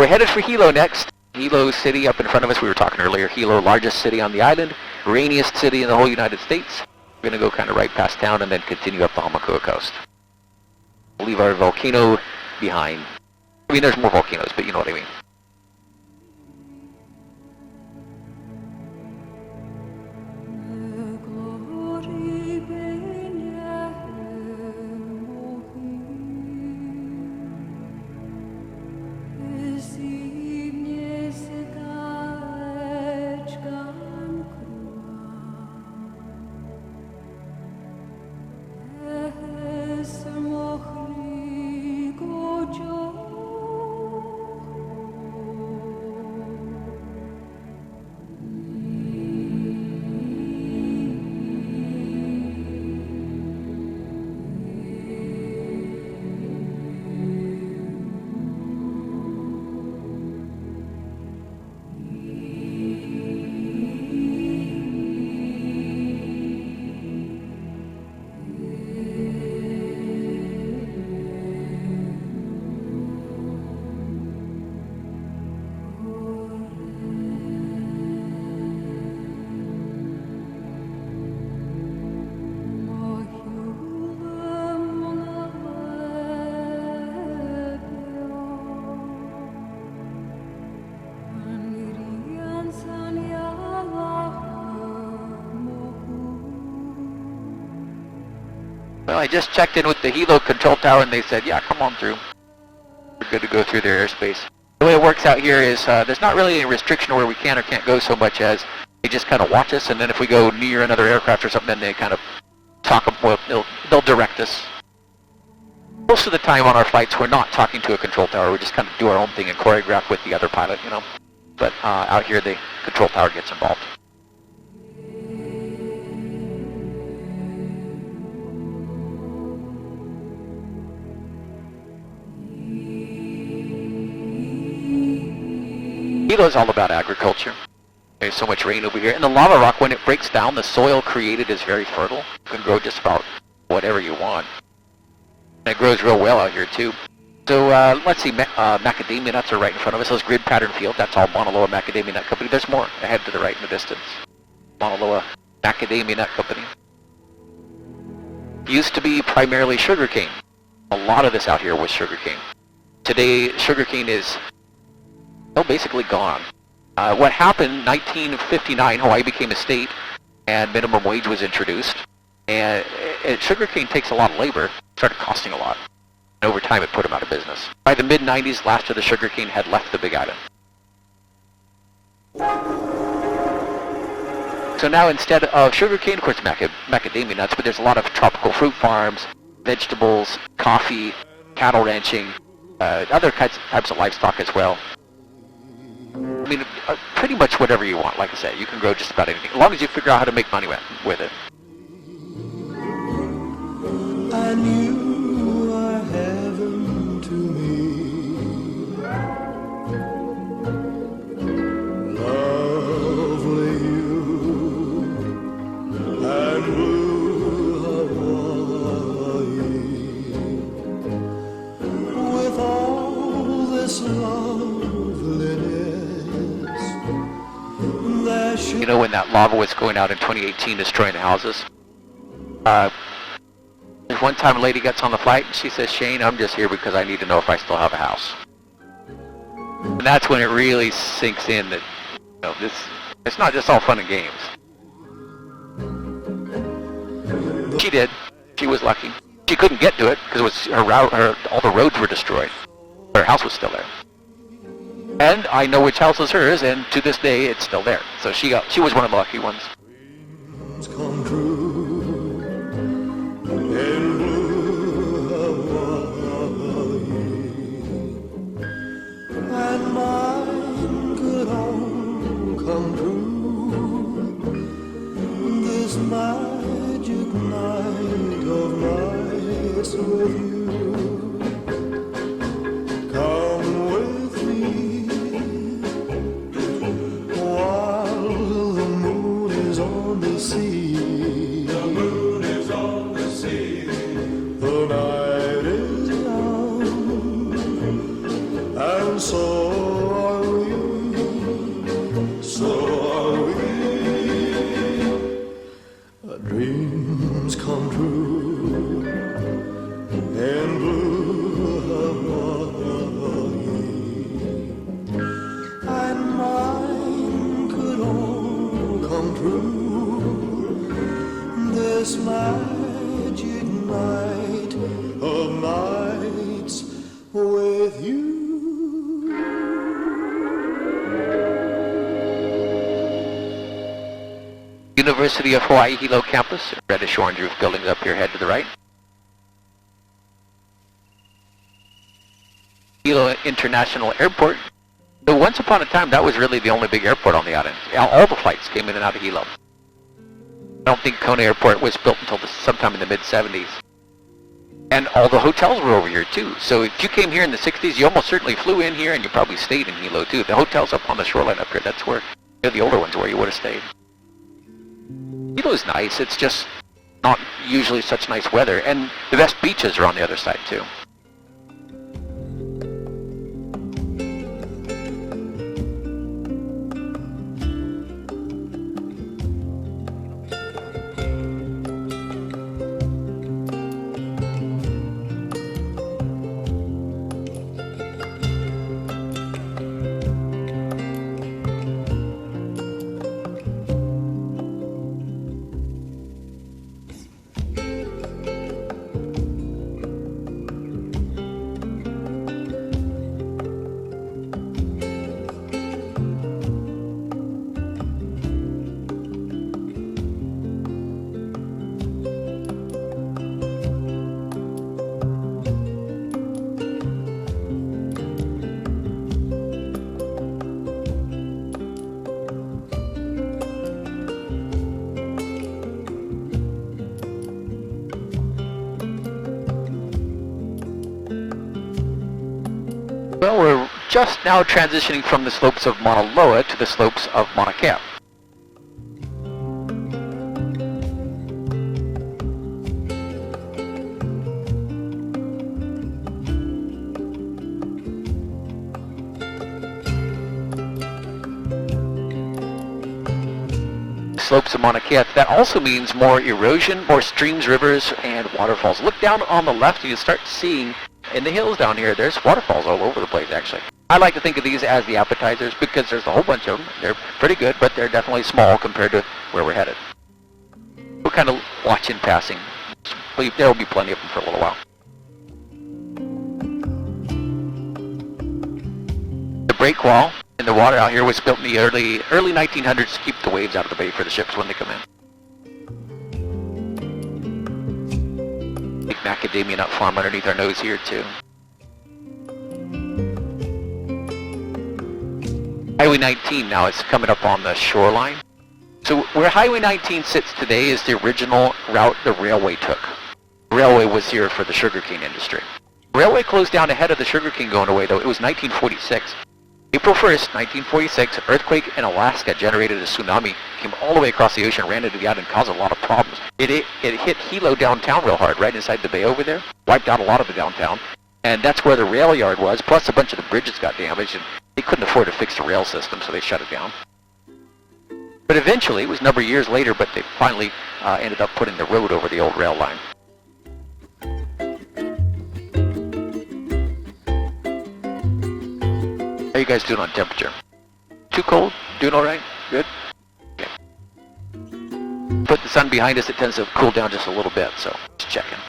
we're headed for Hilo next. Hilo City up in front of us. We were talking earlier. Hilo, largest city on the island, rainiest city in the whole United States. We're going to go kind of right past town and then continue up the Hamakua coast. We'll leave our volcano behind. I mean, there's more volcanoes, but you know what I mean. Well, I just checked in with the Hilo control tower and they said, yeah, come on through. We're good to go through their airspace. The way it works out here is there's not really any restriction where we can or can't go so much as they just kind of watch us, and then if we go near another aircraft or something, then they kind of talk, well, they'll direct us. Most of the time on our flights, we're not talking to a control tower. We just kind of do our own thing and choreograph with the other pilot, you know. But out here, the control tower gets involved. Hilo is all about agriculture. There's so much rain over here. And the lava rock, when it breaks down, the soil created is very fertile. You can grow just about whatever you want. And it grows real well out here, too. So let's see, macadamia nuts are right in front of us. Those grid pattern field, that's all Mauna Loa Macadamia Nut Company. There's more ahead to the right in the distance. Mauna Loa Macadamia Nut Company. Used to be primarily sugarcane. A lot of this out here was sugarcane. Today, sugarcane is basically gone. What happened, 1959, Hawaii became a state, and minimum wage was introduced. And sugarcane takes a lot of labor, started costing a lot. And over time, it put them out of business. By the mid-90s, last of the sugarcane had left the Big Island. So now instead of sugarcane, of course, macadamia nuts, but there's a lot of tropical fruit farms, vegetables, coffee, cattle ranching, other types of livestock as well. I mean, pretty much whatever you want, like I say. You can grow just about anything, as long as you figure out how to make money with it. I knew are heaven to me. Lovely you and blue Hawaii. With all this loveliness. You know, when that lava was going out in 2018 destroying the houses, there's one time a lady gets on the flight and she says, Shane, I'm just here because I need to know if I still have a house. And that's when it really sinks in that, you know, it's not just all fun and games. She did. She was lucky. She couldn't get to it because it was all the roads were destroyed. Her house was still there. And I know which house is hers, and to this day, it's still there. So she was one of the lucky ones. Come true in blue Hawaii, and mine could all come true. This magic night of nights with you. Come with me. Sea. The moon is on the sea. The night is young, and so through this magic night of nights with you. University of Hawaii Hilo campus, reddish orange roof buildings up your head to the right. Hilo International Airport. So once upon a time, that was really the only big airport on the island. All the flights came in and out of Hilo. I don't think Kona Airport was built until sometime in the mid-70s. And all the hotels were over here too. So if you came here in the 60s, you almost certainly flew in here and you probably stayed in Hilo too. The hotels up on the shoreline up here, that's where, the older ones where you would have stayed. Hilo is nice, it's just not usually such nice weather. And the best beaches are on the other side too. Well, we're just now transitioning from the slopes of Mauna Loa to the slopes of Mauna Kea. Slopes of Mauna Kea, that also means more erosion, more streams, rivers, and waterfalls. Look down on the left and you start seeing in the hills down here, there's waterfalls all over the place actually. I like to think of these as the appetizers because there's a whole bunch of them. They're pretty good, but they're definitely small compared to where we're headed. We'll kind of watch in passing. There will be plenty of them for a little while. The break wall in the water out here was built in the early 1900s to keep the waves out of the bay for the ships when they come in. Big macadamia nut farm underneath our nose here too. Highway 19 now is coming up on the shoreline. So where Highway 19 sits today is the original route the railway took. The railway was here for the sugarcane industry. The railway closed down ahead of the sugarcane going away though. It was 1946. April 1st, 1946, an earthquake in Alaska generated a tsunami, came all the way across the ocean, ran into the island, and caused a lot of problems. It hit Hilo downtown real hard, right inside the bay over there, wiped out a lot of the downtown, and that's where the rail yard was, plus a bunch of the bridges got damaged, and they couldn't afford to fix the rail system, so they shut it down. But eventually, it was a number of years later, but they finally ended up putting the road over the old rail line. How you guys doing on temperature? Too cold? Doing all right? Good? Okay. Put the sun behind us, it tends to cool down just a little bit, so just checking.